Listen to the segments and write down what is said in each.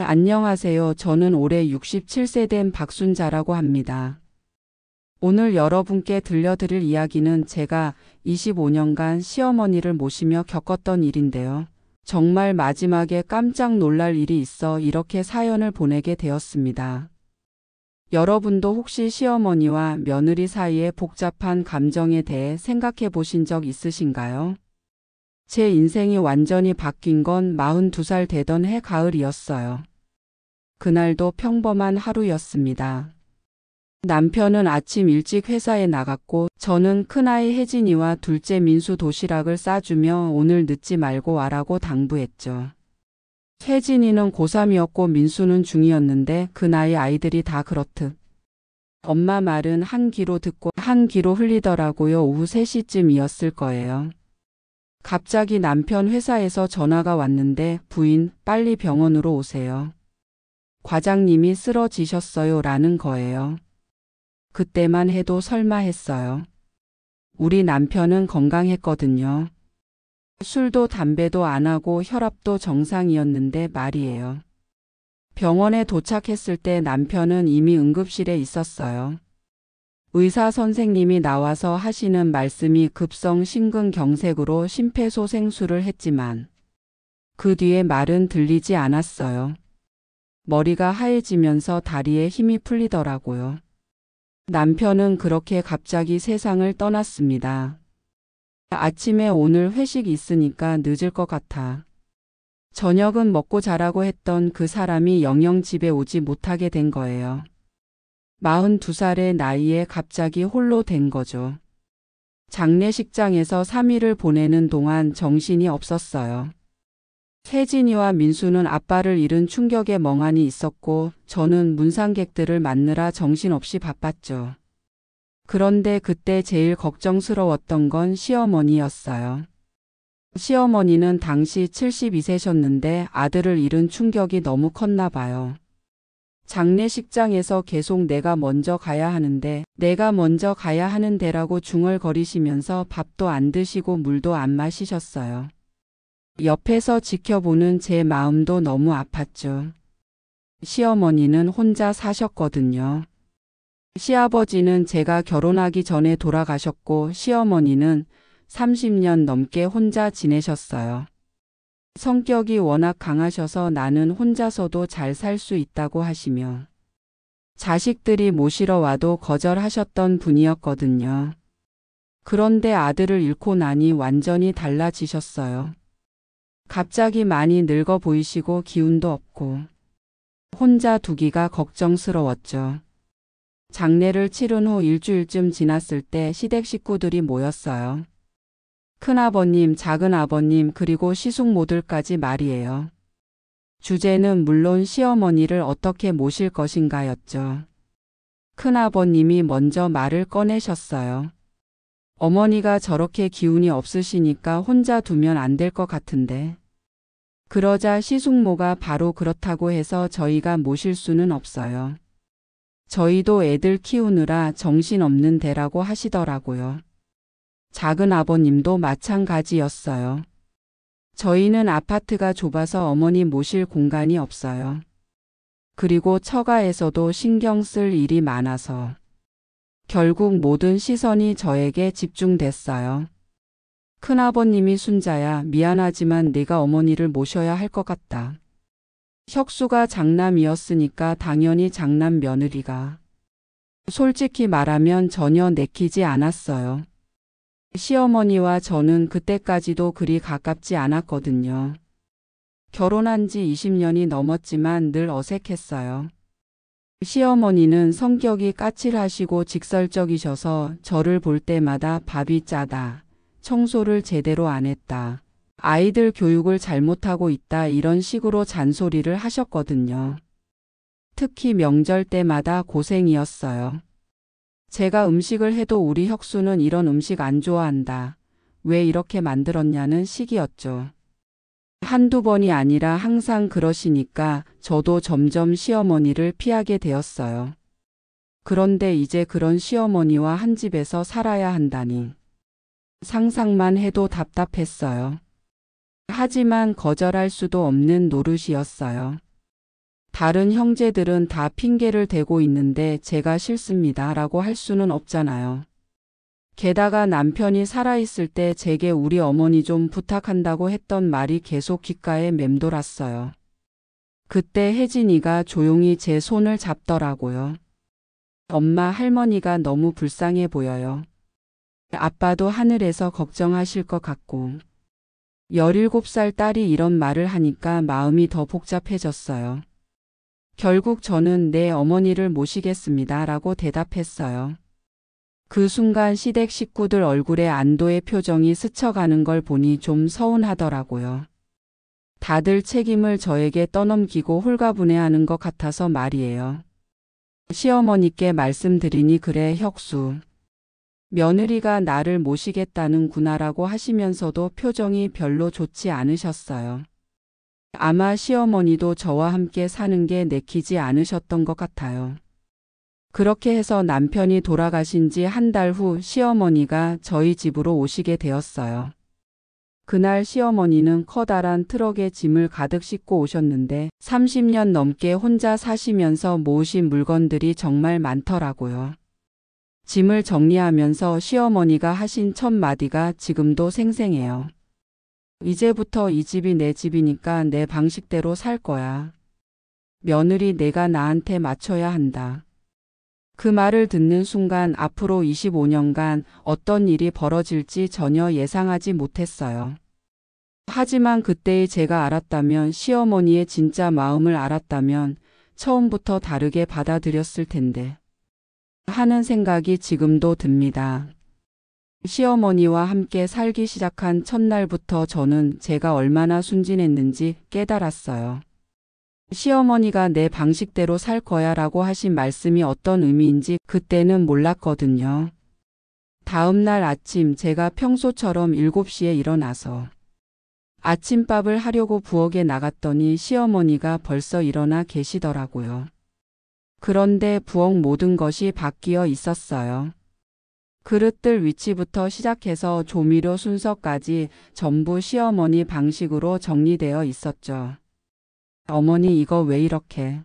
안녕하세요. 저는 올해 67세 된 박순자라고 합니다. 오늘 여러분께 들려드릴 이야기는 제가 25년간 시어머니를 모시며 겪었던 일인데요. 정말 마지막에 깜짝 놀랄 일이 있어 이렇게 사연을 보내게 되었습니다. 여러분도 혹시 시어머니와 며느리 사이의 복잡한 감정에 대해 생각해 보신 적 있으신가요? 제 인생이 완전히 바뀐 건 42살 되던 해 가을이었어요. 그날도 평범한 하루였습니다. 남편은 아침 일찍 회사에 나갔고 저는 큰아이 혜진이와 둘째 민수 도시락을 싸주며 오늘 늦지 말고 와라고 당부했죠. 혜진이는 고3이었고 민수는 중2였는데 그 나이 아이들이 다 그렇듯 엄마 말은 한 귀로 듣고 한 귀로 흘리더라고요. 오후 3시쯤이었을 거예요. 갑자기 남편 회사에서 전화가 왔는데 부인 빨리 병원으로 오세요. 과장님이 쓰러지셨어요 라는 거예요. 그때만 해도 설마 했어요. 우리 남편은 건강했거든요. 술도 담배도 안 하고 혈압도 정상이었는데 말이에요. 병원에 도착했을 때 남편은 이미 응급실에 있었어요. 의사 선생님이 나와서 하시는 말씀이 급성 심근경색으로 심폐소생술을 했지만 그 뒤에 말은 들리지 않았어요. 머리가 하얘지면서 다리에 힘이 풀리더라고요. 남편은 그렇게 갑자기 세상을 떠났습니다. 아침에 오늘 회식 있으니까 늦을 것 같아. 저녁은 먹고 자라고 했던 그 사람이 영영 집에 오지 못하게 된 거예요. 42살의 나이에 갑자기 홀로 된 거죠. 장례식장에서 3일을 보내는 동안 정신이 없었어요. 혜진이와 민수는 아빠를 잃은 충격에 멍하니 있었고 저는 문상객들을 맞느라 정신없이 바빴죠. 그런데 그때 제일 걱정스러웠던 건 시어머니였어요. 시어머니는 당시 72세셨는데 아들을 잃은 충격이 너무 컸나 봐요. 장례식장에서 계속 내가 먼저 가야 하는데 내가 먼저 가야 하는데라고 중얼거리시면서 밥도 안 드시고 물도 안 마시셨어요. 옆에서 지켜보는 제 마음도 너무 아팠죠. 시어머니는 혼자 사셨거든요. 시아버지는 제가 결혼하기 전에 돌아가셨고 시어머니는 30년 넘게 혼자 지내셨어요. 성격이 워낙 강하셔서 나는 혼자서도 잘 살 수 있다고 하시며 자식들이 모시러 와도 거절하셨던 분이었거든요. 그런데 아들을 잃고 나니 완전히 달라지셨어요. 갑자기 많이 늙어 보이시고 기운도 없고 혼자 두기가 걱정스러웠죠. 장례를 치른 후 일주일쯤 지났을 때 시댁 식구들이 모였어요. 큰아버님, 작은아버님 그리고 시숙모들까지 말이에요. 주제는 물론 시어머니를 어떻게 모실 것인가였죠. 큰아버님이 먼저 말을 꺼내셨어요. 어머니가 저렇게 기운이 없으시니까 혼자 두면 안 될 것 같은데. 그러자 시숙모가 바로 그렇다고 해서 저희가 모실 수는 없어요. 저희도 애들 키우느라 정신없는 데라고 하시더라고요. 작은 아버님도 마찬가지였어요. 저희는 아파트가 좁아서 어머니 모실 공간이 없어요. 그리고 처가에서도 신경 쓸 일이 많아서 결국 모든 시선이 저에게 집중됐어요. 큰아버님이 순자야 미안하지만 네가 어머니를 모셔야 할 것 같다. 혁수가 장남이었으니까 당연히 장남 며느리가. 솔직히 말하면 전혀 내키지 않았어요. 시어머니와 저는 그때까지도 그리 가깝지 않았거든요. 결혼한 지 20년이 넘었지만 늘 어색했어요. 시어머니는 성격이 까칠하시고 직설적이셔서 저를 볼 때마다 밥이 짜다, 청소를 제대로 안 했다, 아이들 교육을 잘못하고 있다 이런 식으로 잔소리를 하셨거든요. 특히 명절 때마다 고생이었어요. 제가 음식을 해도 우리 혁수는 이런 음식 안 좋아한다. 왜 이렇게 만들었냐는 식이었죠. 한두 번이 아니라 항상 그러시니까 저도 점점 시어머니를 피하게 되었어요. 그런데 이제 그런 시어머니와 한 집에서 살아야 한다니. 상상만 해도 답답했어요. 하지만 거절할 수도 없는 노릇이었어요. 다른 형제들은 다 핑계를 대고 있는데 제가 싫습니다 라고 할 수는 없잖아요. 게다가 남편이 살아있을 때 제게 우리 어머니 좀 부탁한다고 했던 말이 계속 귓가에 맴돌았어요. 그때 혜진이가 조용히 제 손을 잡더라고요. 엄마, 할머니가 너무 불쌍해 보여요. 아빠도 하늘에서 걱정하실 것 같고. 17살 딸이 이런 말을 하니까 마음이 더 복잡해졌어요. 결국 저는 내 어머니를 모시겠습니다 라고 대답했어요. 그 순간 시댁 식구들 얼굴에 안도의 표정이 스쳐가는 걸 보니 좀 서운하더라고요. 다들 책임을 저에게 떠넘기고 홀가분해하는 것 같아서 말이에요. 시어머니께 말씀드리니 그래 혁수. 며느리가 나를 모시겠다는구나라고 하시면서도 표정이 별로 좋지 않으셨어요. 아마 시어머니도 저와 함께 사는 게 내키지 않으셨던 것 같아요. 그렇게 해서 남편이 돌아가신 지 한 달 후 시어머니가 저희 집으로 오시게 되었어요. 그날 시어머니는 커다란 트럭에 짐을 가득 싣고 오셨는데 30년 넘게 혼자 사시면서 모으신 물건들이 정말 많더라고요. 짐을 정리하면서 시어머니가 하신 첫 마디가 지금도 생생해요. 이제부터 이 집이 내 집이니까 내 방식대로 살 거야. 며느리 내가 나한테 맞춰야 한다. 그 말을 듣는 순간 앞으로 25년간 어떤 일이 벌어질지 전혀 예상하지 못했어요. 하지만 그때의 제가 알았다면, 시어머니의 진짜 마음을 알았다면 처음부터 다르게 받아들였을 텐데 하는 생각이 지금도 듭니다. 시어머니와 함께 살기 시작한 첫날부터 저는 제가 얼마나 순진했는지 깨달았어요. 시어머니가 내 방식대로 살 거야 라고 하신 말씀이 어떤 의미인지 그때는 몰랐거든요. 다음 날 아침 제가 평소처럼 7시에 일어나서 아침밥을 하려고 부엌에 나갔더니 시어머니가 벌써 일어나 계시더라고요. 그런데 부엌 모든 것이 바뀌어 있었어요. 그릇들 위치부터 시작해서 조미료 순서까지 전부 시어머니 방식으로 정리되어 있었죠. 어머니 이거 왜 이렇게?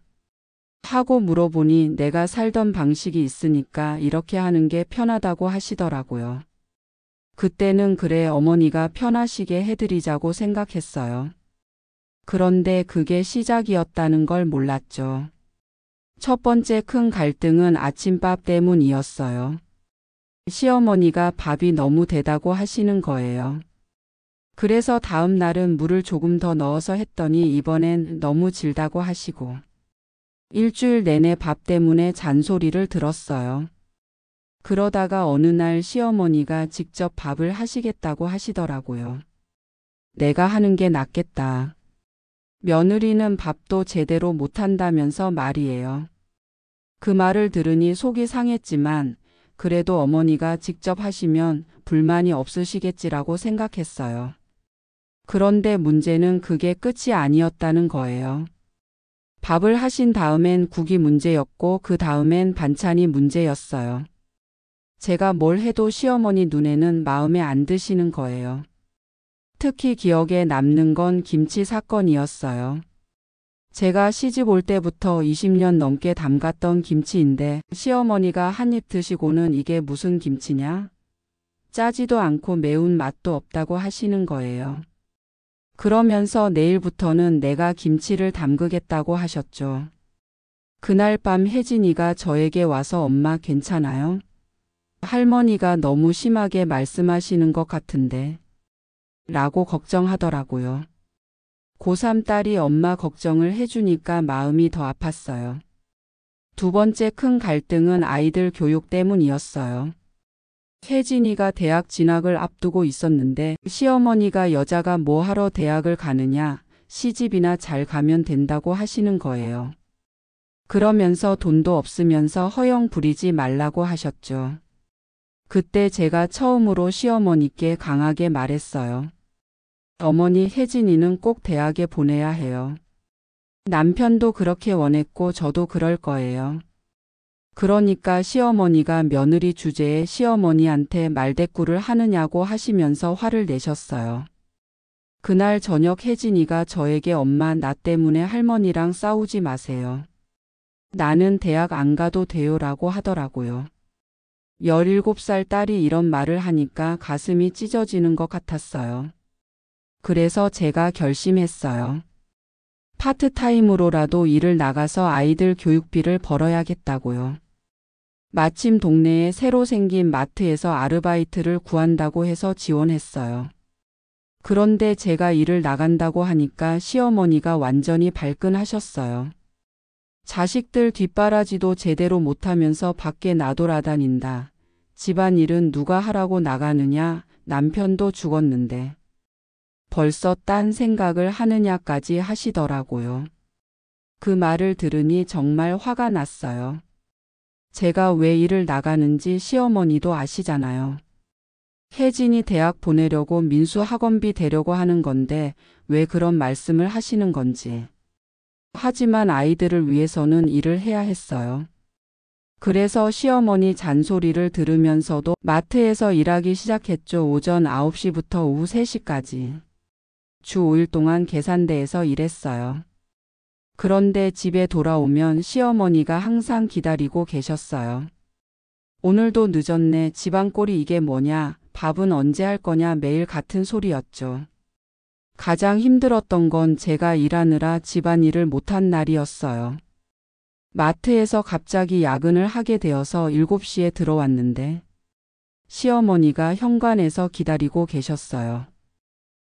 하고 물어보니 내가 살던 방식이 있으니까 이렇게 하는 게 편하다고 하시더라고요. 그때는 그래 어머니가 편하시게 해드리자고 생각했어요. 그런데 그게 시작이었다는 걸 몰랐죠. 첫 번째 큰 갈등은 아침밥 때문이었어요. 시어머니가 밥이 너무 되다고 하시는 거예요. 그래서 다음 날은 물을 조금 더 넣어서 했더니 이번엔 너무 질다고 하시고 일주일 내내 밥 때문에 잔소리를 들었어요. 그러다가 어느 날 시어머니가 직접 밥을 하시겠다고 하시더라고요. 내가 하는 게 낫겠다. 며느리는 밥도 제대로 못한다면서 말이에요. 그 말을 들으니 속이 상했지만 그래도 어머니가 직접 하시면 불만이 없으시겠지라고 생각했어요. 그런데 문제는 그게 끝이 아니었다는 거예요. 밥을 하신 다음엔 국이 문제였고 그 다음엔 반찬이 문제였어요. 제가 뭘 해도 시어머니 눈에는 마음에 안 드시는 거예요. 특히 기억에 남는 건 김치 사건이었어요. 제가 시집 올 때부터 20년 넘게 담갔던 김치인데 시어머니가 한 입 드시고는 이게 무슨 김치냐? 짜지도 않고 매운 맛도 없다고 하시는 거예요. 그러면서 내일부터는 내가 김치를 담그겠다고 하셨죠. 그날 밤 혜진이가 저에게 와서 엄마 괜찮아요? 할머니가 너무 심하게 말씀하시는 것 같은데 라고 걱정하더라고요. 고3 딸이 엄마 걱정을 해주니까 마음이 더 아팠어요. 두 번째 큰 갈등은 아이들 교육 때문이었어요. 혜진이가 대학 진학을 앞두고 있었는데 시어머니가 여자가 뭐 하러 대학을 가느냐, 시집이나 잘 가면 된다고 하시는 거예요. 그러면서 돈도 없으면서 허영 부리지 말라고 하셨죠. 그때 제가 처음으로 시어머니께 강하게 말했어요. 어머니, 혜진이는 꼭 대학에 보내야 해요. 남편도 그렇게 원했고 저도 그럴 거예요. 그러니까 시어머니가 며느리 주제에 시어머니한테 말대꾸를 하느냐고 하시면서 화를 내셨어요. 그날 저녁 혜진이가 저에게 엄마 나 때문에 할머니랑 싸우지 마세요. 나는 대학 안 가도 돼요라고 하더라고요. 17살 딸이 이런 말을 하니까 가슴이 찢어지는 것 같았어요. 그래서 제가 결심했어요. 파트타임으로라도 일을 나가서 아이들 교육비를 벌어야겠다고요. 마침 동네에 새로 생긴 마트에서 아르바이트를 구한다고 해서 지원했어요. 그런데 제가 일을 나간다고 하니까 시어머니가 완전히 발끈하셨어요. 자식들 뒷바라지도 제대로 못하면서 밖에 나돌아다닌다. 집안일은 누가 하라고 나가느냐. 남편도 죽었는데. 벌써 딴 생각을 하느냐까지 하시더라고요. 그 말을 들으니 정말 화가 났어요. 제가 왜 일을 나가는지 시어머니도 아시잖아요. 혜진이 대학 보내려고 민수 학원비 대려고 하는 건데 왜 그런 말씀을 하시는 건지. 하지만 아이들을 위해서는 일을 해야 했어요. 그래서 시어머니 잔소리를 들으면서도 마트에서 일하기 시작했죠. 오전 9시부터 오후 3시까지. 주 5일 동안 계산대에서 일했어요. 그런데 집에 돌아오면 시어머니가 항상 기다리고 계셨어요. 오늘도 늦었네. 집안꼴이 이게 뭐냐. 밥은 언제 할 거냐. 매일 같은 소리였죠. 가장 힘들었던 건 제가 일하느라 집안일을 못한 날이었어요. 마트에서 갑자기 야근을 하게 되어서 7시에 들어왔는데 시어머니가 현관에서 기다리고 계셨어요.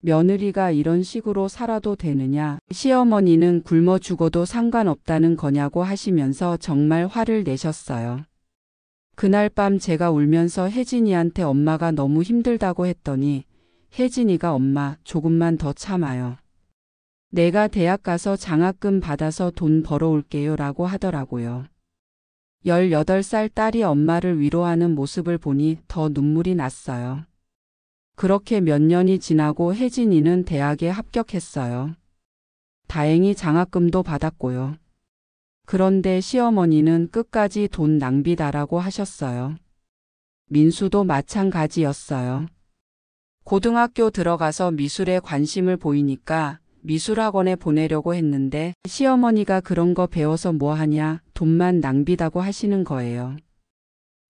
며느리가 이런 식으로 살아도 되느냐. 시어머니는 굶어 죽어도 상관없다는 거냐고 하시면서 정말 화를 내셨어요. 그날 밤 제가 울면서 혜진이한테 엄마가 너무 힘들다고 했더니 혜진이가 엄마 조금만 더 참아요. 내가 대학 가서 장학금 받아서 돈 벌어올게요 라고 하더라고요. 18살 딸이 엄마를 위로하는 모습을 보니 더 눈물이 났어요. 그렇게 몇 년이 지나고 혜진이는 대학에 합격했어요. 다행히 장학금도 받았고요. 그런데 시어머니는 끝까지 돈 낭비다라고 하셨어요. 민수도 마찬가지였어요. 고등학교 들어가서 미술에 관심을 보이니까 미술학원에 보내려고 했는데 시어머니가 그런 거 배워서 뭐 하냐, 돈만 낭비다고 하시는 거예요.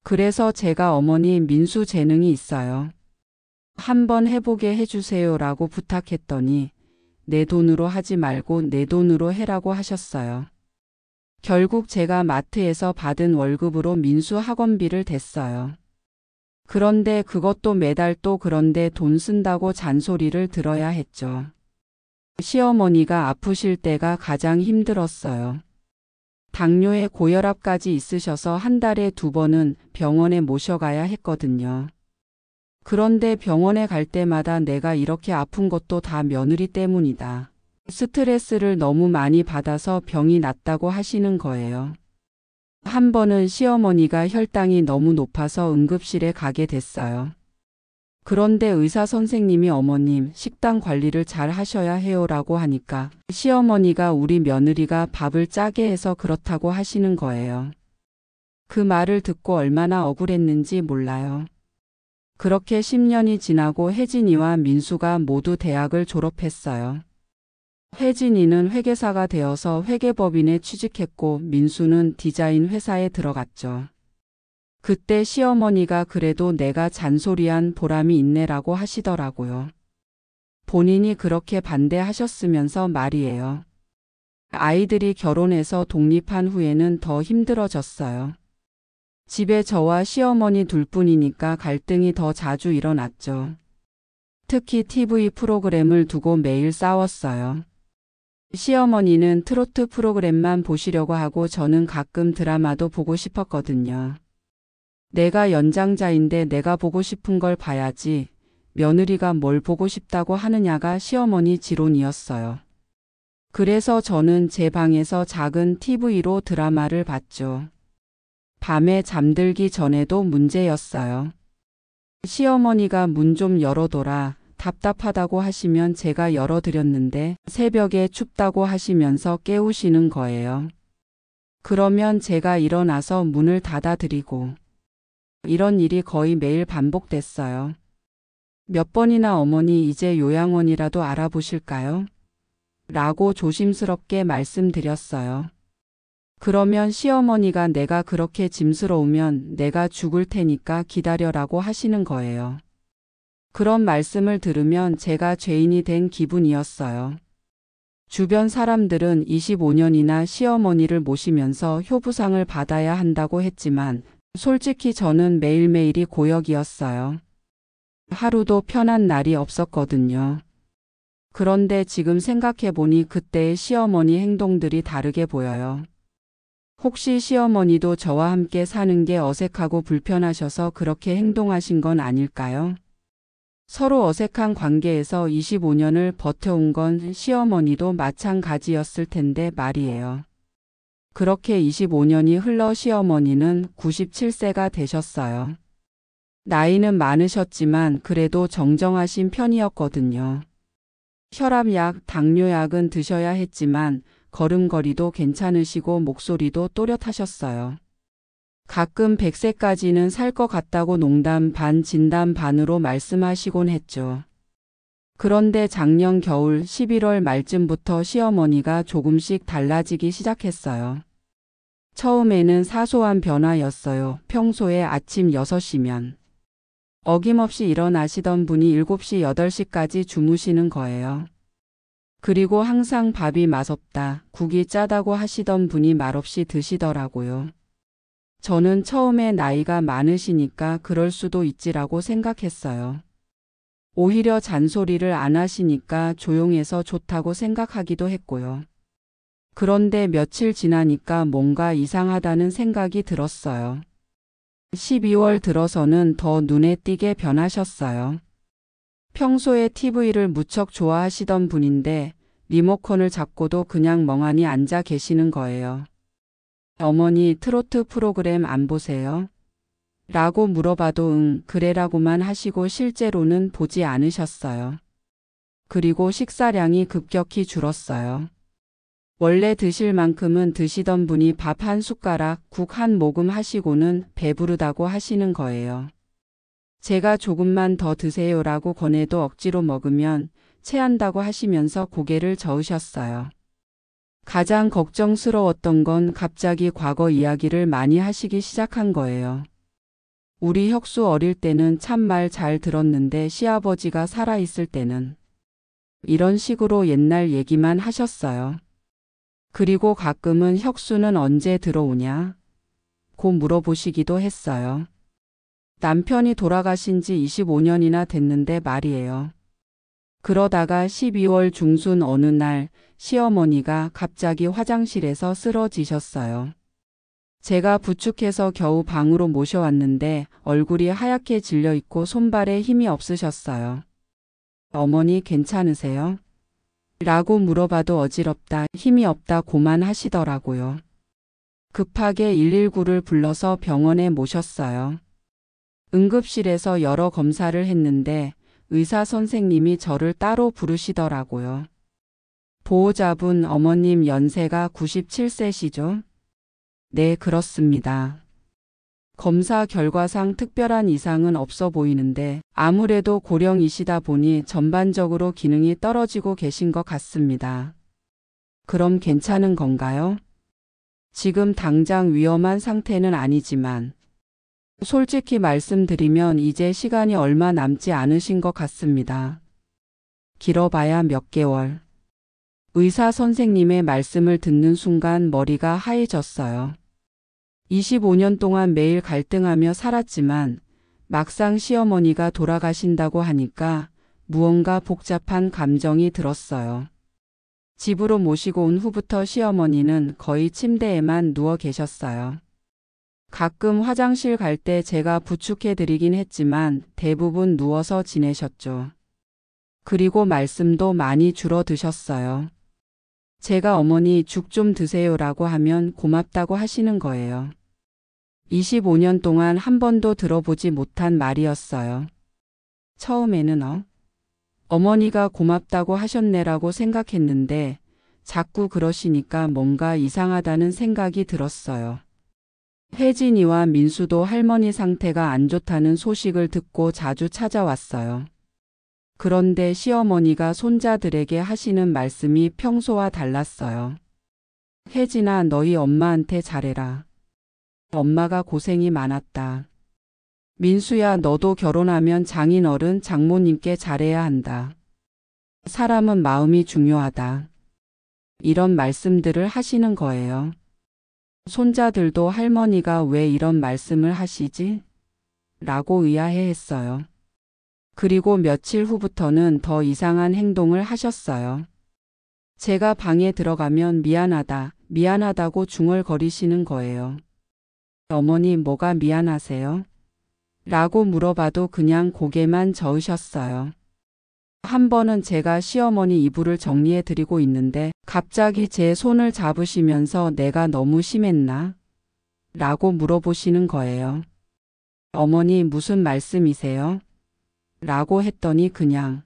그래서 제가 어머니 민수 재능이 있어요. 한번 해보게 해주세요라고 부탁했더니 내 돈으로 하지 말고 내 돈으로 해라고 하셨어요. 결국 제가 마트에서 받은 월급으로 민수 학원비를 댔어요. 그런데 그것도 매달 또 그런데 돈 쓴다고 잔소리를 들어야 했죠. 시어머니가 아프실 때가 가장 힘들었어요. 당뇨에 고혈압까지 있으셔서 한 달에 2번은 병원에 모셔가야 했거든요. 그런데 병원에 갈 때마다 내가 이렇게 아픈 것도 다 며느리 때문이다. 스트레스를 너무 많이 받아서 병이 났다고 하시는 거예요. 한 번은 시어머니가 혈당이 너무 높아서 응급실에 가게 됐어요. 그런데 의사 선생님이 어머님 식단 관리를 잘 하셔야 해요라고 하니까 시어머니가 우리 며느리가 밥을 짜게 해서 그렇다고 하시는 거예요. 그 말을 듣고 얼마나 억울했는지 몰라요. 그렇게 10년이 지나고 혜진이와 민수가 모두 대학을 졸업했어요. 혜진이는 회계사가 되어서 회계법인에 취직했고 민수는 디자인 회사에 들어갔죠. 그때 시어머니가 그래도 내가 잔소리한 보람이 있네라고 하시더라고요. 본인이 그렇게 반대하셨으면서 말이에요. 아이들이 결혼해서 독립한 후에는 더 힘들어졌어요. 집에 저와 시어머니 둘뿐이니까 갈등이 더 자주 일어났죠. 특히 TV 프로그램을 두고 매일 싸웠어요. 시어머니는 트로트 프로그램만 보시려고 하고 저는 가끔 드라마도 보고 싶었거든요. 내가 연장자인데 내가 보고 싶은 걸 봐야지 며느리가 뭘 보고 싶다고 하느냐가 시어머니 지론이었어요. 그래서 저는 제 방에서 작은 TV로 드라마를 봤죠. 밤에 잠들기 전에도 문제였어요. 시어머니가 문 좀 열어둬라 답답하다고 하시면 제가 열어드렸는데 새벽에 춥다고 하시면서 깨우시는 거예요. 그러면 제가 일어나서 문을 닫아드리고 이런 일이 거의 매일 반복됐어요. 몇 번이나 어머니 이제 요양원이라도 알아보실까요? 라고 조심스럽게 말씀드렸어요. 그러면 시어머니가 내가 그렇게 짐스러우면 내가 죽을 테니까 기다려라고 하시는 거예요. 그런 말씀을 들으면 제가 죄인이 된 기분이었어요. 주변 사람들은 25년이나 시어머니를 모시면서 효부상을 받아야 한다고 했지만 솔직히 저는 매일매일이 고역이었어요. 하루도 편한 날이 없었거든요. 그런데 지금 생각해보니 그때의 시어머니 행동들이 다르게 보여요. 혹시 시어머니도 저와 함께 사는 게 어색하고 불편하셔서 그렇게 행동하신 건 아닐까요? 서로 어색한 관계에서 25년을 버텨온 건 시어머니도 마찬가지였을 텐데 말이에요. 그렇게 25년이 흘러 시어머니는 97세가 되셨어요. 나이는 많으셨지만 그래도 정정하신 편이었거든요. 혈압약, 당뇨약은 드셔야 했지만 걸음걸이도 괜찮으시고 목소리도 또렷하셨어요. 가끔 100세까지는 살 것 같다고 농담 반 진담 반으로 말씀하시곤 했죠. 그런데 작년 겨울 11월 말쯤부터 시어머니가 조금씩 달라지기 시작했어요. 처음에는 사소한 변화였어요. 평소에 아침 6시면 어김없이 일어나시던 분이 7시, 8시까지 주무시는 거예요. 그리고 항상 밥이 맛없다, 국이 짜다고 하시던 분이 말없이 드시더라고요. 저는 처음에 나이가 많으시니까 그럴 수도 있지라고 생각했어요. 오히려 잔소리를 안 하시니까 조용해서 좋다고 생각하기도 했고요. 그런데 며칠 지나니까 뭔가 이상하다는 생각이 들었어요. 12월 들어서는 더 눈에 띄게 변하셨어요. 평소에 TV를 무척 좋아하시던 분인데 리모컨을 잡고도 그냥 멍하니 앉아 계시는 거예요. 어머니 트로트 프로그램 안 보세요? 라고 물어봐도 응, 그래라고만 하시고 실제로는 보지 않으셨어요. 그리고 식사량이 급격히 줄었어요. 원래 드실 만큼은 드시던 분이 밥 한 숟가락, 국 한 모금 하시고는 배부르다고 하시는 거예요. 제가 조금만 더 드세요라고 권해도 억지로 먹으면 체한다고 하시면서 고개를 저으셨어요. 가장 걱정스러웠던 건 갑자기 과거 이야기를 많이 하시기 시작한 거예요. 우리 혁수 어릴 때는 참 말 잘 들었는데 시아버지가 살아있을 때는 이런 식으로 옛날 얘기만 하셨어요. 그리고 가끔은 혁수는 언제 들어오냐? 고 물어보시기도 했어요. 남편이 돌아가신 지 25년이나 됐는데 말이에요. 그러다가 12월 중순 어느 날 시어머니가 갑자기 화장실에서 쓰러지셨어요. 제가 부축해서 겨우 방으로 모셔왔는데 얼굴이 하얗게 질려 있고 손발에 힘이 없으셨어요. 어머니 괜찮으세요? 라고 물어봐도 어지럽다, 힘이 없다 고만 하시더라고요. 급하게 119를 불러서 병원에 모셨어요. 응급실에서 여러 검사를 했는데 의사 선생님이 저를 따로 부르시더라고요. 보호자분 어머님 연세가 97세시죠? 네, 그렇습니다. 검사 결과상 특별한 이상은 없어 보이는데 아무래도 고령이시다 보니 전반적으로 기능이 떨어지고 계신 것 같습니다. 그럼 괜찮은 건가요? 지금 당장 위험한 상태는 아니지만 솔직히 말씀드리면 이제 시간이 얼마 남지 않으신 것 같습니다. 길어봐야 몇 개월. 의사 선생님의 말씀을 듣는 순간 머리가 하얘졌어요. 25년 동안 매일 갈등하며 살았지만 막상 시어머니가 돌아가신다고 하니까 무언가 복잡한 감정이 들었어요. 집으로 모시고 온 후부터 시어머니는 거의 침대에만 누워 계셨어요. 가끔 화장실 갈 때 제가 부축해 드리긴 했지만 대부분 누워서 지내셨죠. 그리고 말씀도 많이 줄어드셨어요. 제가 어머니 죽 좀 드세요라고 하면 고맙다고 하시는 거예요. 25년 동안 한 번도 들어보지 못한 말이었어요. 처음에는 어머니가 고맙다고 하셨네라고 생각했는데 자꾸 그러시니까 뭔가 이상하다는 생각이 들었어요. 혜진이와 민수도 할머니 상태가 안 좋다는 소식을 듣고 자주 찾아왔어요. 그런데 시어머니가 손자들에게 하시는 말씀이 평소와 달랐어요. 혜진아, 너희 엄마한테 잘해라. 엄마가 고생이 많았다. 민수야, 너도 결혼하면 장인어른, 장모님께 잘해야 한다. 사람은 마음이 중요하다. 이런 말씀들을 하시는 거예요. 손자들도 할머니가 왜 이런 말씀을 하시지? 라고 의아해했어요. 그리고 며칠 후부터는 더 이상한 행동을 하셨어요. 제가 방에 들어가면 미안하다, 미안하다고 중얼거리시는 거예요. 어머니, 뭐가 미안하세요? 라고 물어봐도 그냥 고개만 저으셨어요. 한 번은 제가 시어머니 이불을 정리해 드리고 있는데 갑자기 제 손을 잡으시면서 내가 너무 심했나? 라고 물어보시는 거예요. 어머니, 무슨 말씀이세요? 라고 했더니 그냥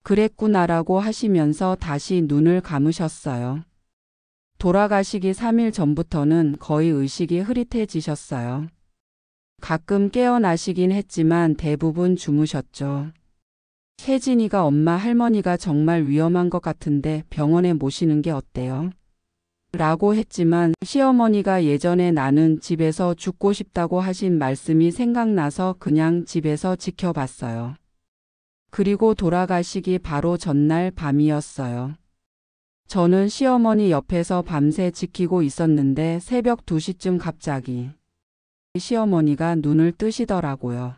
그랬구나라고 하시면서 다시 눈을 감으셨어요. 돌아가시기 3일 전부터는 거의 의식이 흐릿해지셨어요. 가끔 깨어나시긴 했지만 대부분 주무셨죠. 혜진이가 엄마, 할머니가 정말 위험한 것 같은데 병원에 모시는 게 어때요? 라고 했지만 시어머니가 예전에 나는 집에서 죽고 싶다고 하신 말씀이 생각나서 그냥 집에서 지켜봤어요. 그리고 돌아가시기 바로 전날 밤이었어요. 저는 시어머니 옆에서 밤새 지키고 있었는데 새벽 2시쯤 갑자기 시어머니가 눈을 뜨시더라고요.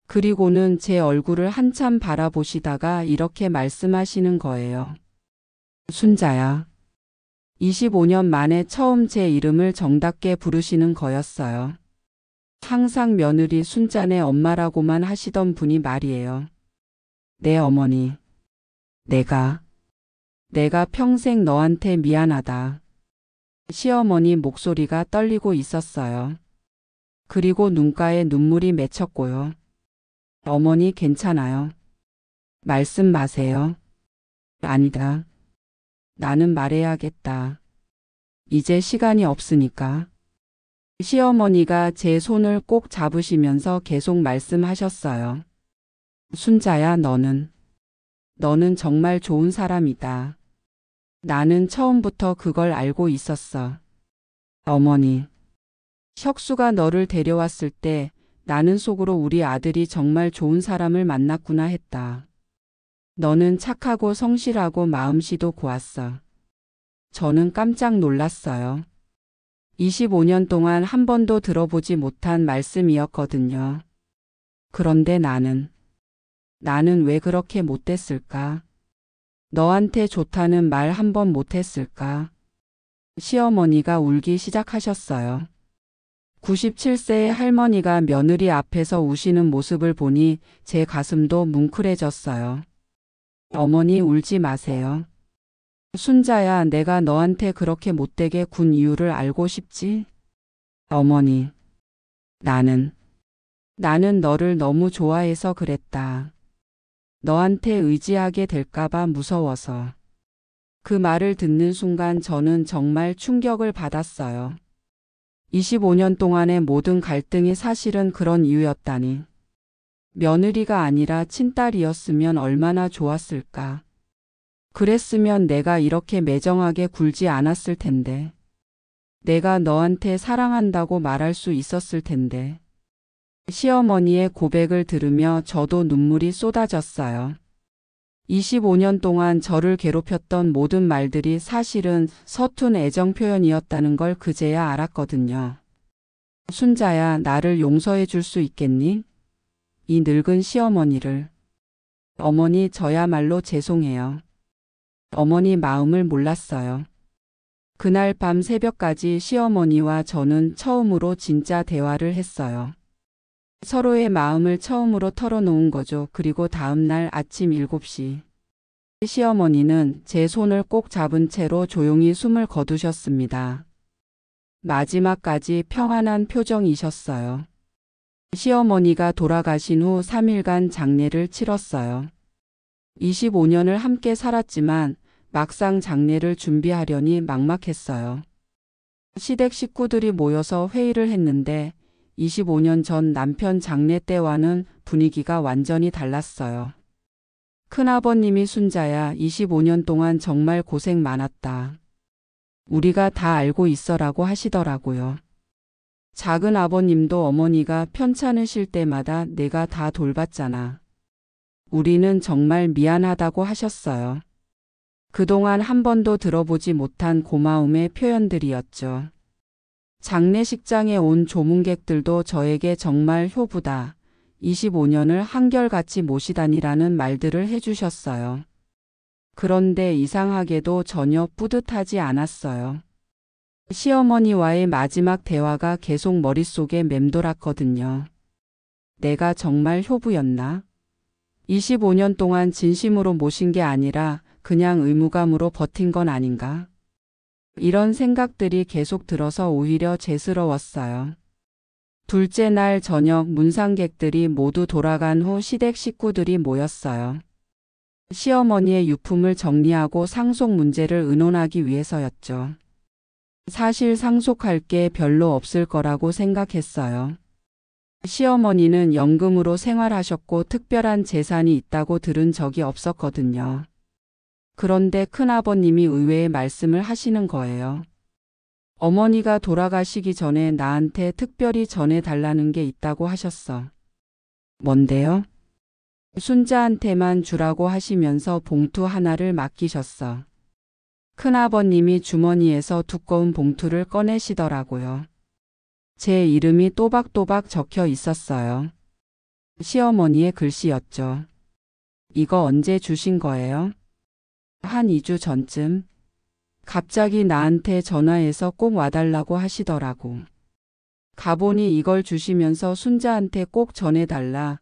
그리고는 제 얼굴을 한참 바라보시다가 이렇게 말씀하시는 거예요. 순자야. 25년 만에 처음 제 이름을 정답게 부르시는 거였어요. 항상 며느리 순자네 엄마라고만 하시던 분이 말이에요. 네, 어머니. 내가 평생 너한테 미안하다. 시어머니 목소리가 떨리고 있었어요. 그리고 눈가에 눈물이 맺혔고요. 어머니, 괜찮아요. 말씀 마세요. 아니다. 나는 말해야겠다. 이제 시간이 없으니까. 시어머니가 제 손을 꼭 잡으시면서 계속 말씀하셨어요. 순자야, 너는 정말 좋은 사람이다. 나는 처음부터 그걸 알고 있었어. 어머니, 혁수가 너를 데려왔을 때 나는 속으로 우리 아들이 정말 좋은 사람을 만났구나 했다. 너는 착하고 성실하고 마음씨도 고왔어. 저는 깜짝 놀랐어요. 25년 동안 한 번도 들어보지 못한 말씀이었거든요. 그런데 나는 왜 그렇게 못됐을까? 너한테 좋다는 말 한 번 못했을까? 시어머니가 울기 시작하셨어요. 97세의 할머니가 며느리 앞에서 우시는 모습을 보니 제 가슴도 뭉클해졌어요. 어머니, 울지 마세요. 순자야, 내가 너한테 그렇게 못되게 군 이유를 알고 싶지? 어머니, 나는 너를 너무 좋아해서 그랬다. 너한테 의지하게 될까봐 무서워서. 그 말을 듣는 순간 저는 정말 충격을 받았어요. 25년 동안의 모든 갈등이 사실은 그런 이유였다니. 며느리가 아니라 친딸이었으면 얼마나 좋았을까. 그랬으면 내가 이렇게 매정하게 굴지 않았을 텐데. 내가 너한테 사랑한다고 말할 수 있었을 텐데. 시어머니의 고백을 들으며 저도 눈물이 쏟아졌어요. 25년 동안 저를 괴롭혔던 모든 말들이 사실은 서툰 애정 표현이었다는 걸 그제야 알았거든요. 순자야, 나를 용서해 줄 수 있겠니? 이 늙은 시어머니를. 어머니, 저야말로 죄송해요. 어머니 마음을 몰랐어요. 그날 밤 새벽까지 시어머니와 저는 처음으로 진짜 대화를 했어요. 서로의 마음을 처음으로 털어놓은 거죠. 그리고 다음 날 아침 7시. 시어머니는 제 손을 꼭 잡은 채로 조용히 숨을 거두셨습니다. 마지막까지 평안한 표정이셨어요. 시어머니가 돌아가신 후 3일간 장례를 치렀어요. 25년을 함께 살았지만 막상 장례를 준비하려니 막막했어요. 시댁 식구들이 모여서 회의를 했는데 25년 전 남편 장례 때와는 분위기가 완전히 달랐어요. 큰아버님이 순자야, 25년 동안 정말 고생 많았다. 우리가 다 알고 있어라고 하시더라고요. 작은 아버님도 어머니가 편찮으실 때마다 내가 다 돌봤잖아. 우리는 정말 미안하다고 하셨어요. 그동안 한 번도 들어보지 못한 고마움의 표현들이었죠. 장례식장에 온 조문객들도 저에게 정말 효부다. 25년을 한결같이 모시다니라는 말들을 해주셨어요. 그런데 이상하게도 전혀 뿌듯하지 않았어요. 시어머니와의 마지막 대화가 계속 머릿속에 맴돌았거든요. 내가 정말 효부였나? 25년 동안 진심으로 모신 게 아니라 그냥 의무감으로 버틴 건 아닌가? 이런 생각들이 계속 들어서 오히려 죄스러웠어요. 둘째 날 저녁 문상객들이 모두 돌아간 후 시댁 식구들이 모였어요. 시어머니의 유품을 정리하고 상속 문제를 의논하기 위해서였죠. 사실 상속할 게 별로 없을 거라고 생각했어요. 시어머니는 연금으로 생활하셨고 특별한 재산이 있다고 들은 적이 없었거든요. 그런데 큰아버님이 의외의 말씀을 하시는 거예요. 어머니가 돌아가시기 전에 나한테 특별히 전해달라는 게 있다고 하셨어. 뭔데요? 순자한테만 주라고 하시면서 봉투 하나를 맡기셨어. 큰아버님이 주머니에서 두꺼운 봉투를 꺼내시더라고요. 제 이름이 또박또박 적혀 있었어요. 시어머니의 글씨였죠. 이거 언제 주신 거예요? 한 2주 전쯤. 갑자기 나한테 전화해서 꼭 와달라고 하시더라고. 가보니 이걸 주시면서 순자한테 꼭 전해달라.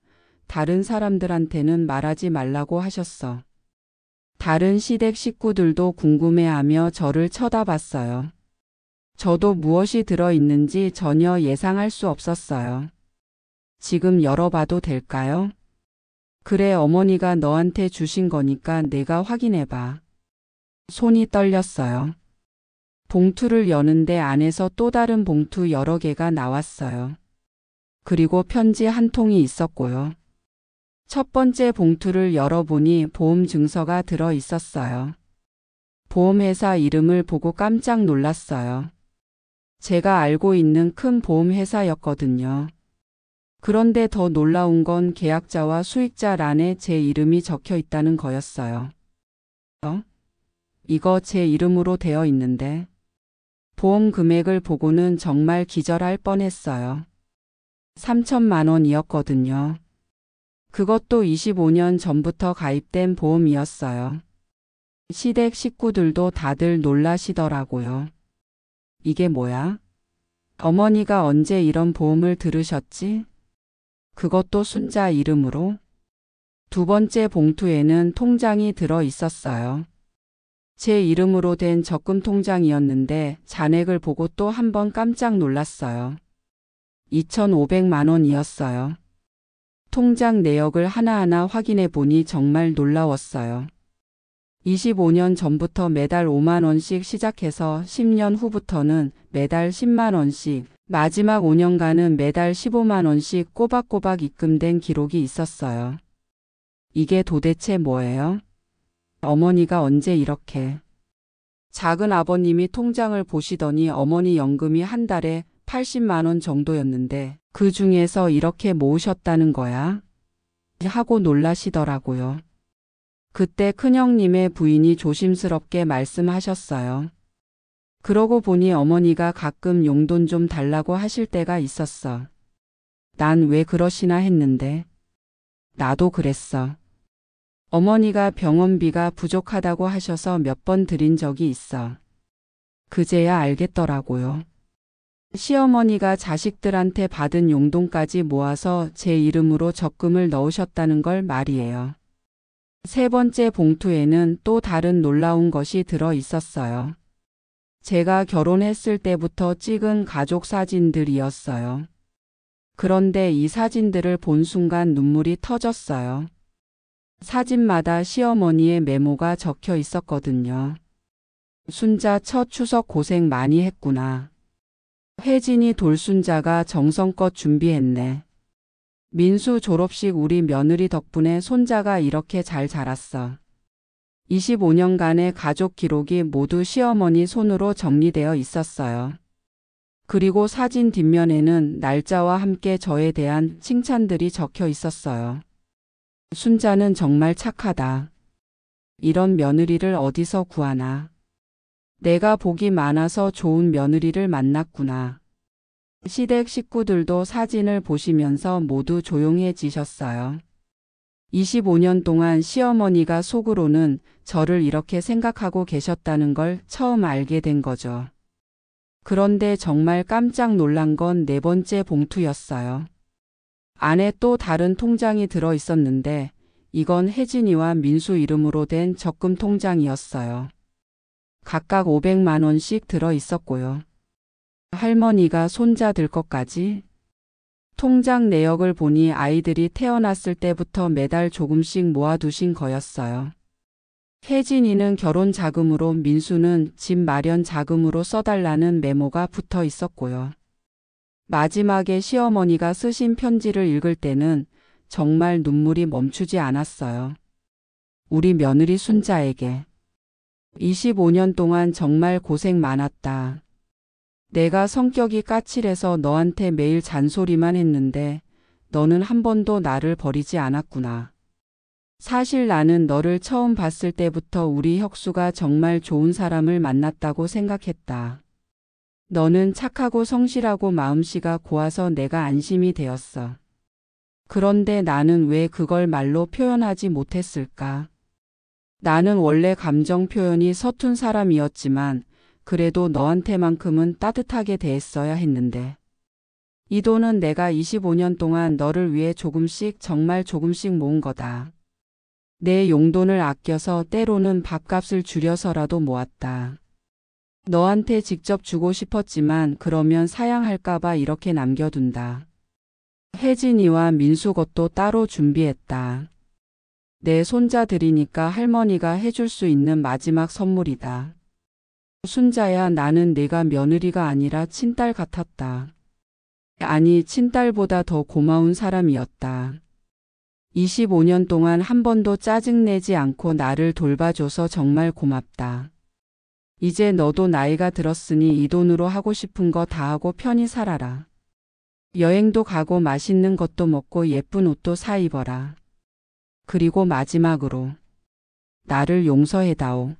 다른 사람들한테는 말하지 말라고 하셨어. 다른 시댁 식구들도 궁금해하며 저를 쳐다봤어요. 저도 무엇이 들어있는지 전혀 예상할 수 없었어요. 지금 열어봐도 될까요? 그래, 어머니가 너한테 주신 거니까 내가 확인해봐. 손이 떨렸어요. 봉투를 여는데 안에서 또 다른 봉투 여러 개가 나왔어요. 그리고 편지 한 통이 있었고요. 첫 번째 봉투를 열어보니 보험 증서가 들어 있었어요. 보험회사 이름을 보고 깜짝 놀랐어요. 제가 알고 있는 큰 보험회사였거든요. 그런데 더 놀라운 건 계약자와 수익자란에 제 이름이 적혀 있다는 거였어요. 이거 제 이름으로 되어 있는데. 보험 금액을 보고는 정말 기절할 뻔했어요. 3천만 원이었거든요. 그것도 25년 전부터 가입된 보험이었어요. 시댁 식구들도 다들 놀라시더라고요. 이게 뭐야? 어머니가 언제 이런 보험을 들으셨지? 그것도 순자 이름으로? 두 번째 봉투에는 통장이 들어 있었어요. 제 이름으로 된 적금 통장이었는데 잔액을 보고 또 한 번 깜짝 놀랐어요. 2,500만 원이었어요. 통장 내역을 하나하나 확인해 보니 정말 놀라웠어요. 25년 전부터 매달 5만 원씩 시작해서 10년 후부터는 매달 10만 원씩, 마지막 5년간은 매달 15만 원씩 꼬박꼬박 입금된 기록이 있었어요. 이게 도대체 뭐예요? 어머니가 언제 이렇게. 작은 아버님이 통장을 보시더니 어머니 연금이 한 달에 80만 원 정도였는데 그 중에서 이렇게 모으셨다는 거야? 하고 놀라시더라고요. 그때 큰형님의 부인이 조심스럽게 말씀하셨어요. 그러고 보니 어머니가 가끔 용돈 좀 달라고 하실 때가 있었어. 난 왜 그러시나 했는데. 나도 그랬어. 어머니가 병원비가 부족하다고 하셔서 몇 번 드린 적이 있어. 그제야 알겠더라고요. 시어머니가 자식들한테 받은 용돈까지 모아서 제 이름으로 적금을 넣으셨다는 걸 말이에요. 세 번째 봉투에는 또 다른 놀라운 것이 들어 있었어요. 제가 결혼했을 때부터 찍은 가족 사진들이었어요. 그런데 이 사진들을 본 순간 눈물이 터졌어요. 사진마다 시어머니의 메모가 적혀 있었거든요. 순자 첫 추석 고생 많이 했구나. 혜진이 돌순자가 정성껏 준비했네. 민수 졸업식 우리 며느리 덕분에 손자가 이렇게 잘 자랐어. 25년간의 가족 기록이 모두 시어머니 손으로 정리되어 있었어요. 그리고 사진 뒷면에는 날짜와 함께 저에 대한 칭찬들이 적혀 있었어요. 순자는 정말 착하다. 이런 며느리를 어디서 구하나. 내가 복이 많아서 좋은 며느리를 만났구나. 시댁 식구들도 사진을 보시면서 모두 조용해지셨어요. 25년 동안 시어머니가 속으로는 저를 이렇게 생각하고 계셨다는 걸 처음 알게 된 거죠. 그런데 정말 깜짝 놀란 건 네 번째 봉투였어요. 안에 또 다른 통장이 들어 있었는데 이건 혜진이와 민수 이름으로 된 적금 통장이었어요. 각각 500만 원씩 들어 있었고요. 할머니가 손자 들 것까지? 통장 내역을 보니 아이들이 태어났을 때부터 매달 조금씩 모아두신 거였어요. 혜진이는 결혼 자금으로, 민수는 집 마련 자금으로 써달라는 메모가 붙어 있었고요. 마지막에 시어머니가 쓰신 편지를 읽을 때는 정말 눈물이 멈추지 않았어요. 우리 며느리 순자에게 25년 동안 정말 고생 많았다. 내가 성격이 까칠해서 너한테 매일 잔소리만 했는데 너는 한 번도 나를 버리지 않았구나. 사실 나는 너를 처음 봤을 때부터 우리 혁수가 정말 좋은 사람을 만났다고 생각했다. 너는 착하고 성실하고 마음씨가 고와서 내가 안심이 되었어. 그런데 나는 왜 그걸 말로 표현하지 못했을까? 나는 원래 감정 표현이 서툰 사람이었지만 그래도 너한테만큼은 따뜻하게 대했어야 했는데. 이 돈은 내가 25년 동안 너를 위해 조금씩, 정말 조금씩 모은 거다. 내 용돈을 아껴서 때로는 밥값을 줄여서라도 모았다. 너한테 직접 주고 싶었지만 그러면 사양할까봐 이렇게 남겨둔다. 혜진이와 민수 것도 따로 준비했다. 내 손자들이니까 할머니가 해줄 수 있는 마지막 선물이다. 순자야, 나는 네가 며느리가 아니라 친딸 같았다. 아니, 친딸보다 더 고마운 사람이었다. 25년 동안 한 번도 짜증내지 않고 나를 돌봐줘서 정말 고맙다. 이제 너도 나이가 들었으니 이 돈으로 하고 싶은 거 다 하고 편히 살아라. 여행도 가고 맛있는 것도 먹고 예쁜 옷도 사 입어라. 그리고 마지막으로 나를 용서해다오.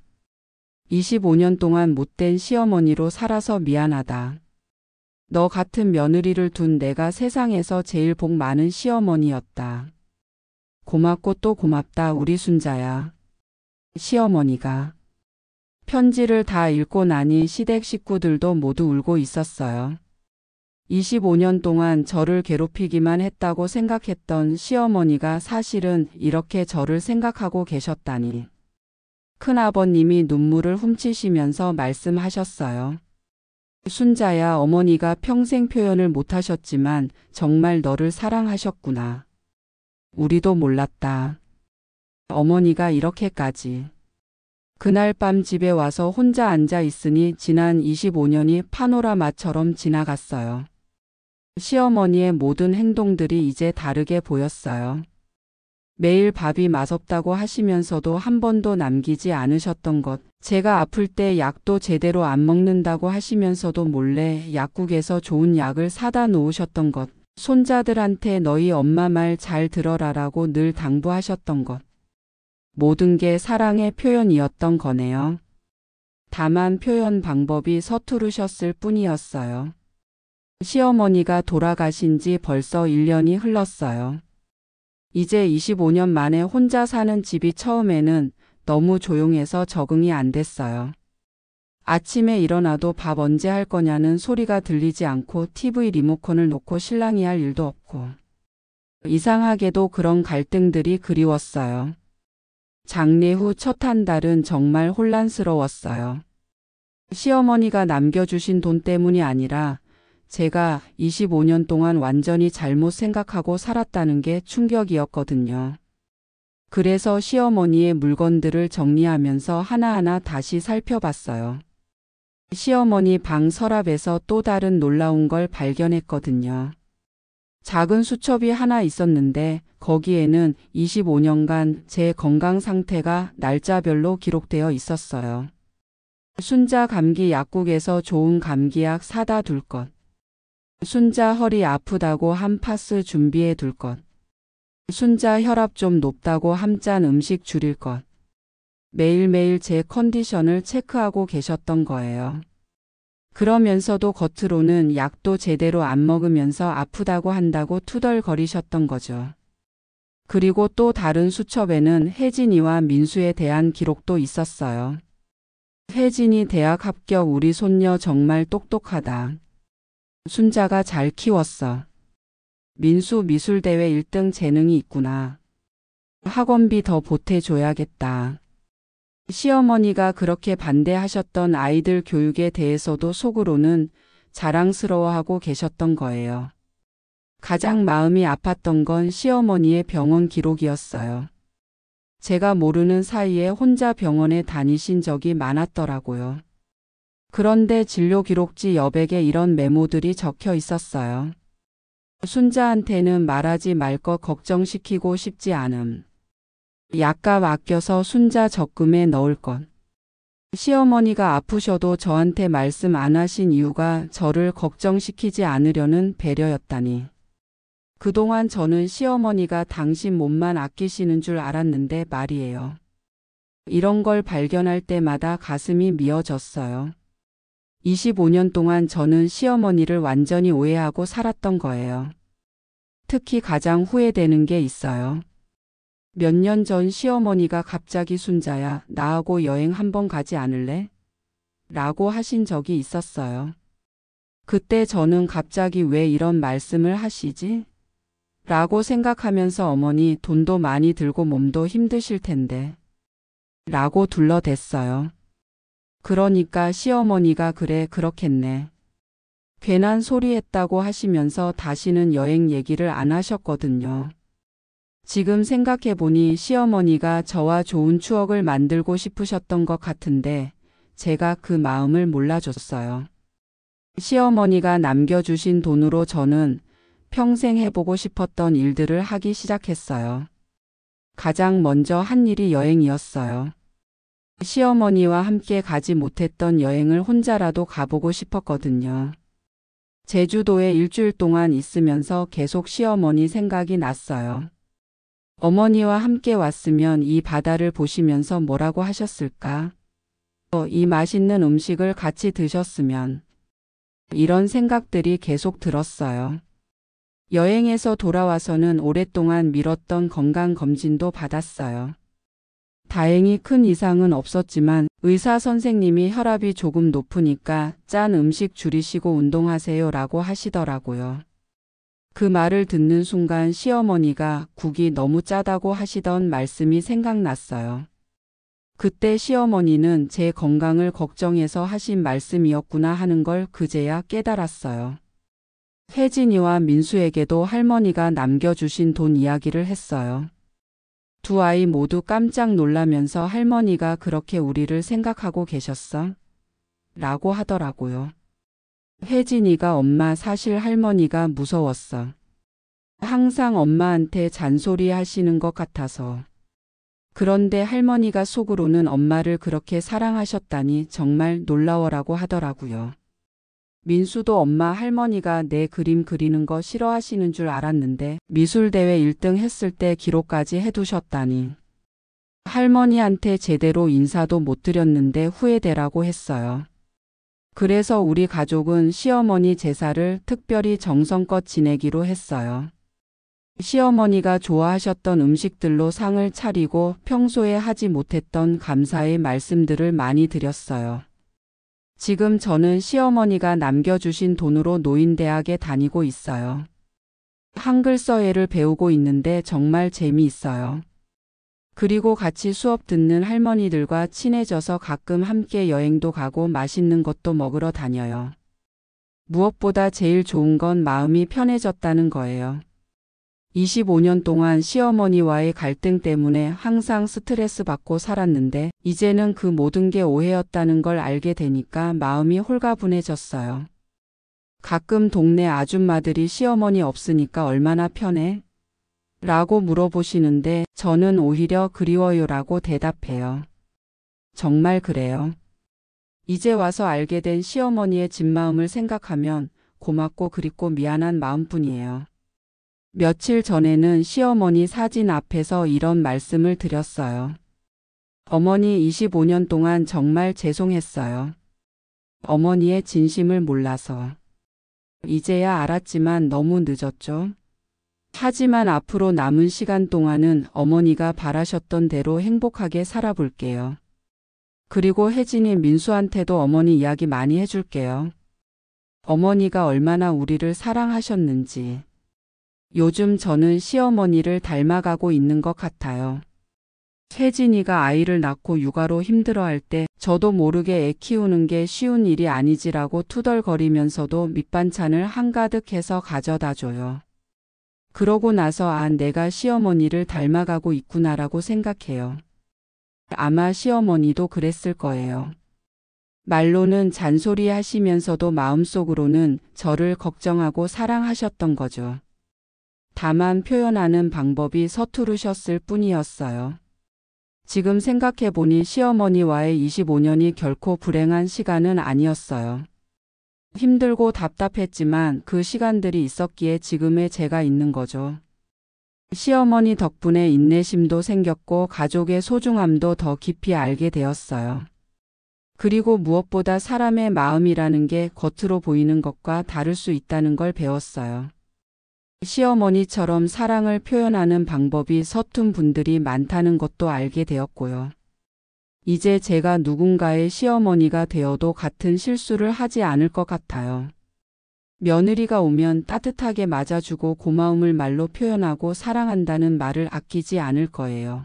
25년 동안 못된 시어머니로 살아서 미안하다. 너 같은 며느리를 둔 내가 세상에서 제일 복 많은 시어머니였다. 고맙고 또 고맙다 우리 순자야. 시어머니가 편지를 다 읽고 나니 시댁 식구들도 모두 울고 있었어요. 25년 동안 저를 괴롭히기만 했다고 생각했던 시어머니가 사실은 이렇게 저를 생각하고 계셨다니. 큰아버님이 눈물을 훔치시면서 말씀하셨어요. 순자야, 어머니가 평생 표현을 못하셨지만 정말 너를 사랑하셨구나. 우리도 몰랐다. 어머니가 이렇게까지. 그날 밤 집에 와서 혼자 앉아 있으니 지난 25년이 파노라마처럼 지나갔어요. 시어머니의 모든 행동들이 이제 다르게 보였어요. 매일 밥이 맛없다고 하시면서도 한 번도 남기지 않으셨던 것, 제가 아플 때 약도 제대로 안 먹는다고 하시면서도 몰래 약국에서 좋은 약을 사다 놓으셨던 것, 손자들한테 너희 엄마 말 잘 들어라라고 늘 당부하셨던 것. 모든 게 사랑의 표현이었던 거네요. 다만 표현 방법이 서투르셨을 뿐이었어요. 시어머니가 돌아가신 지 벌써 1년이 흘렀어요. 이제 25년 만에 혼자 사는 집이 처음에는 너무 조용해서 적응이 안 됐어요. 아침에 일어나도 밥 언제 할 거냐는 소리가 들리지 않고 TV 리모컨을 놓고 신랑이 할 일도 없고. 이상하게도 그런 갈등들이 그리웠어요. 장례 후 첫 한 달은 정말 혼란스러웠어요. 시어머니가 남겨주신 돈 때문이 아니라 제가 25년 동안 완전히 잘못 생각하고 살았다는 게 충격이었거든요. 그래서 시어머니의 물건들을 정리하면서 하나하나 다시 살펴봤어요. 시어머니 방 서랍에서 또 다른 놀라운 걸 발견했거든요. 작은 수첩이 하나 있었는데 거기에는 25년간 제 건강 상태가 날짜별로 기록되어 있었어요. 순자 감기 약국에서 좋은 감기약 사다 둘 것. 순자 허리 아프다고 한 파스 준비해 둘 것. 순자 혈압 좀 높다고 한 잔 음식 줄일 것. 매일매일 제 컨디션을 체크하고 계셨던 거예요. 그러면서도 겉으로는 약도 제대로 안 먹으면서 아프다고 한다고 투덜거리셨던 거죠. 그리고 또 다른 수첩에는 혜진이와 민수에 대한 기록도 있었어요. 혜진이 대학 합격, 우리 손녀 정말 똑똑하다. 순자가 잘 키웠어. 민수 미술대회 1등 재능이 있구나. 학원비 더 보태줘야겠다. 시어머니가 그렇게 반대하셨던 아이들 교육에 대해서도 속으로는 자랑스러워하고 계셨던 거예요. 가장 마음이 아팠던 건 시어머니의 병원 기록이었어요. 제가 모르는 사이에 혼자 병원에 다니신 적이 많았더라고요. 그런데 진료 기록지 여백에 이런 메모들이 적혀 있었어요. 순자한테는 말하지 말 것, 걱정시키고 싶지 않음. 약값 아껴서 순자 적금에 넣을 것. 시어머니가 아프셔도 저한테 말씀 안 하신 이유가 저를 걱정시키지 않으려는 배려였다니. 그동안 저는 시어머니가 당신 몸만 아끼시는 줄 알았는데 말이에요. 이런 걸 발견할 때마다 가슴이 미어졌어요. 25년 동안 저는 시어머니를 완전히 오해하고 살았던 거예요. 특히 가장 후회되는 게 있어요. 몇 년 전 시어머니가 갑자기 순자야, 나하고 여행 한번 가지 않을래? 라고 하신 적이 있었어요. 그때 저는 갑자기 왜 이런 말씀을 하시지? 라고 생각하면서 어머니 돈도 많이 들고 몸도 힘드실 텐데. 라고 둘러댔어요. 그러니까 시어머니가 그래 그렇겠네. 괜한 소리 했다고 하시면서 다시는 여행 얘기를 안 하셨거든요. 지금 생각해보니 시어머니가 저와 좋은 추억을 만들고 싶으셨던 것 같은데 제가 그 마음을 몰라줬어요. 시어머니가 남겨주신 돈으로 저는 평생 해보고 싶었던 일들을 하기 시작했어요. 가장 먼저 한 일이 여행이었어요. 시어머니와 함께 가지 못했던 여행을 혼자라도 가보고 싶었거든요. 제주도에 일주일 동안 있으면서 계속 시어머니 생각이 났어요. 어머니와 함께 왔으면 이 바다를 보시면서 뭐라고 하셨을까? 이 맛있는 음식을 같이 드셨으면. 이런 생각들이 계속 들었어요. 여행에서 돌아와서는 오랫동안 미뤘던 건강검진도 받았어요. 다행히 큰 이상은 없었지만 의사 선생님이 혈압이 조금 높으니까 짠 음식 줄이시고 운동하세요 라고 하시더라고요. 그 말을 듣는 순간 시어머니가 국이 너무 짜다고 하시던 말씀이 생각났어요. 그때 시어머니는 제 건강을 걱정해서 하신 말씀이었구나 하는 걸 그제야 깨달았어요. 혜진이와 민수에게도 할머니가 남겨주신 돈 이야기를 했어요. 두 아이 모두 깜짝 놀라면서 할머니가 그렇게 우리를 생각하고 계셨어? 라고 하더라고요. 혜진이가 엄마 사실 할머니가 무서웠어. 항상 엄마한테 잔소리 하시는 것 같아서. 그런데 할머니가 속으로는 엄마를 그렇게 사랑하셨다니 정말 놀라워라고 하더라고요. 민수도 엄마 할머니가 내 그림 그리는 거 싫어하시는 줄 알았는데 미술대회 1등 했을 때 기록까지 해두셨다니. 할머니한테 제대로 인사도 못 드렸는데 후회되라고 했어요. 그래서 우리 가족은 시어머니 제사를 특별히 정성껏 지내기로 했어요. 시어머니가 좋아하셨던 음식들로 상을 차리고 평소에 하지 못했던 감사의 말씀들을 많이 드렸어요. 지금 저는 시어머니가 남겨주신 돈으로 노인대학에 다니고 있어요. 한글 서예를 배우고 있는데 정말 재미있어요. 그리고 같이 수업 듣는 할머니들과 친해져서 가끔 함께 여행도 가고 맛있는 것도 먹으러 다녀요. 무엇보다 제일 좋은 건 마음이 편해졌다는 거예요. 25년 동안 시어머니와의 갈등 때문에 항상 스트레스 받고 살았는데 이제는 그 모든 게 오해였다는 걸 알게 되니까 마음이 홀가분해졌어요. 가끔 동네 아줌마들이 시어머니 없으니까 얼마나 편해? 라고 물어보시는데 저는 오히려 그리워요라고 대답해요. 정말 그래요. 이제 와서 알게 된 시어머니의 진마음을 생각하면 고맙고 그립고 미안한 마음뿐이에요. 며칠 전에는 시어머니 사진 앞에서 이런 말씀을 드렸어요. 어머니 25년 동안 정말 죄송했어요. 어머니의 진심을 몰라서. 이제야 알았지만 너무 늦었죠. 하지만 앞으로 남은 시간 동안은 어머니가 바라셨던 대로 행복하게 살아볼게요. 그리고 혜진이 민수한테도 어머니 이야기 많이 해줄게요. 어머니가 얼마나 우리를 사랑하셨는지. 요즘 저는 시어머니를 닮아가고 있는 것 같아요. 혜진이가 아이를 낳고 육아로 힘들어할 때 저도 모르게 애 키우는 게 쉬운 일이 아니지라고 투덜거리면서도 밑반찬을 한가득 해서 가져다 줘요. 그러고 나서 내가 시어머니를 닮아가고 있구나라고 생각해요. 아마 시어머니도 그랬을 거예요. 말로는 잔소리 하시면서도 마음속으로는 저를 걱정하고 사랑하셨던 거죠. 다만 표현하는 방법이 서투르셨을 뿐이었어요. 지금 생각해보니 시어머니와의 25년이 결코 불행한 시간은 아니었어요. 힘들고 답답했지만 그 시간들이 있었기에 지금의 제가 있는 거죠. 시어머니 덕분에 인내심도 생겼고 가족의 소중함도 더 깊이 알게 되었어요. 그리고 무엇보다 사람의 마음이라는 게 겉으로 보이는 것과 다를 수 있다는 걸 배웠어요. 시어머니처럼 사랑을 표현하는 방법이 서툰 분들이 많다는 것도 알게 되었고요. 이제 제가 누군가의 시어머니가 되어도 같은 실수를 하지 않을 것 같아요. 며느리가 오면 따뜻하게 맞아주고 고마움을 말로 표현하고 사랑한다는 말을 아끼지 않을 거예요.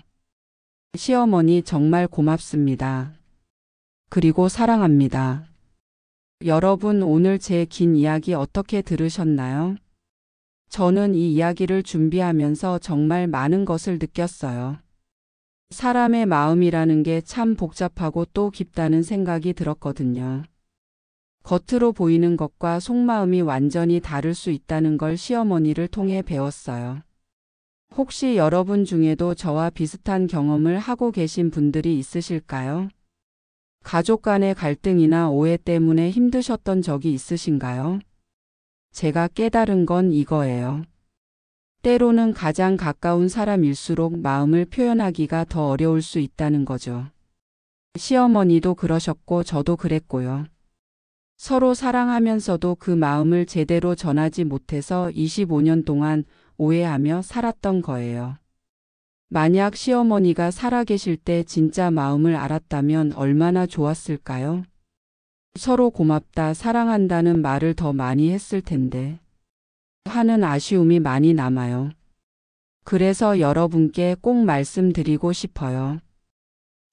시어머니 정말 고맙습니다. 그리고 사랑합니다. 여러분 오늘 제 긴 이야기 어떻게 들으셨나요? 저는 이 이야기를 준비하면서 정말 많은 것을 느꼈어요. 사람의 마음이라는 게 참 복잡하고 또 깊다는 생각이 들었거든요. 겉으로 보이는 것과 속마음이 완전히 다를 수 있다는 걸 시어머니를 통해 배웠어요. 혹시 여러분 중에도 저와 비슷한 경험을 하고 계신 분들이 있으실까요? 가족 간의 갈등이나 오해 때문에 힘드셨던 적이 있으신가요? 제가 깨달은 건 이거예요. 때로는 가장 가까운 사람일수록 마음을 표현하기가 더 어려울 수 있다는 거죠. 시어머니도 그러셨고 저도 그랬고요. 서로 사랑하면서도 그 마음을 제대로 전하지 못해서 25년 동안 오해하며 살았던 거예요. 만약 시어머니가 살아계실 때 진짜 마음을 알았다면 얼마나 좋았을까요? 서로 고맙다, 사랑한다는 말을 더 많이 했을 텐데 하는 아쉬움이 많이 남아요. 그래서 여러분께 꼭 말씀드리고 싶어요.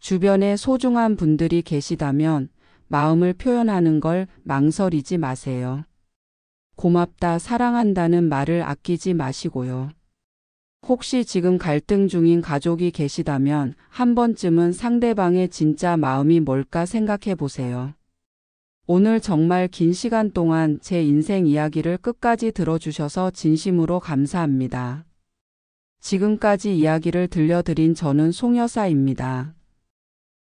주변에 소중한 분들이 계시다면 마음을 표현하는 걸 망설이지 마세요. 고맙다, 사랑한다는 말을 아끼지 마시고요. 혹시 지금 갈등 중인 가족이 계시다면 한 번쯤은 상대방의 진짜 마음이 뭘까 생각해 보세요. 오늘 정말 긴 시간 동안 제 인생 이야기를 끝까지 들어주셔서 진심으로 감사합니다. 지금까지 이야기를 들려드린 저는 송여사입니다.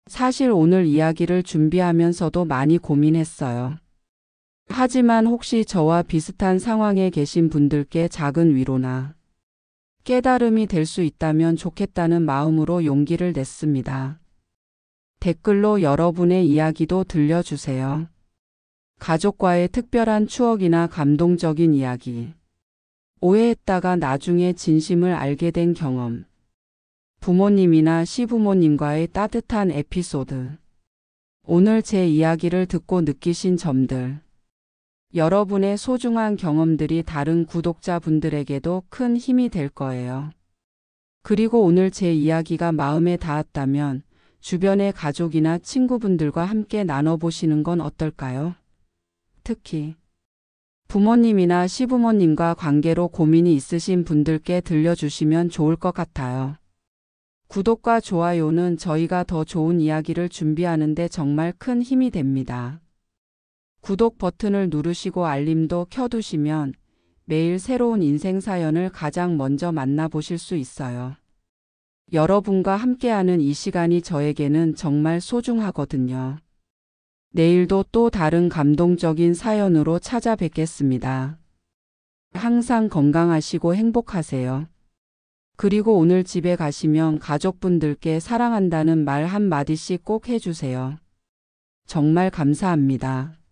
사실 오늘 이야기를 준비하면서도 많이 고민했어요. 하지만 혹시 저와 비슷한 상황에 계신 분들께 작은 위로나 깨달음이 될 수 있다면 좋겠다는 마음으로 용기를 냈습니다. 댓글로 여러분의 이야기도 들려주세요. 가족과의 특별한 추억이나 감동적인 이야기, 오해했다가 나중에 진심을 알게 된 경험, 부모님이나 시부모님과의 따뜻한 에피소드, 오늘 제 이야기를 듣고 느끼신 점들, 여러분의 소중한 경험들이 다른 구독자분들에게도 큰 힘이 될 거예요. 그리고 오늘 제 이야기가 마음에 닿았다면 주변의 가족이나 친구분들과 함께 나눠보시는 건 어떨까요? 특히 부모님이나 시부모님과 관계로 고민이 있으신 분들께 들려주시면 좋을 것 같아요. 구독과 좋아요는 저희가 더 좋은 이야기를 준비하는 데 정말 큰 힘이 됩니다. 구독 버튼을 누르시고 알림도 켜두시면 매일 새로운 인생 사연을 가장 먼저 만나보실 수 있어요. 여러분과 함께하는 이 시간이 저에게는 정말 소중하거든요. 내일도 또 다른 감동적인 사연으로 찾아뵙겠습니다. 항상 건강하시고 행복하세요. 그리고 오늘 집에 가시면 가족분들께 사랑한다는 말 한마디씩 꼭 해주세요. 정말 감사합니다.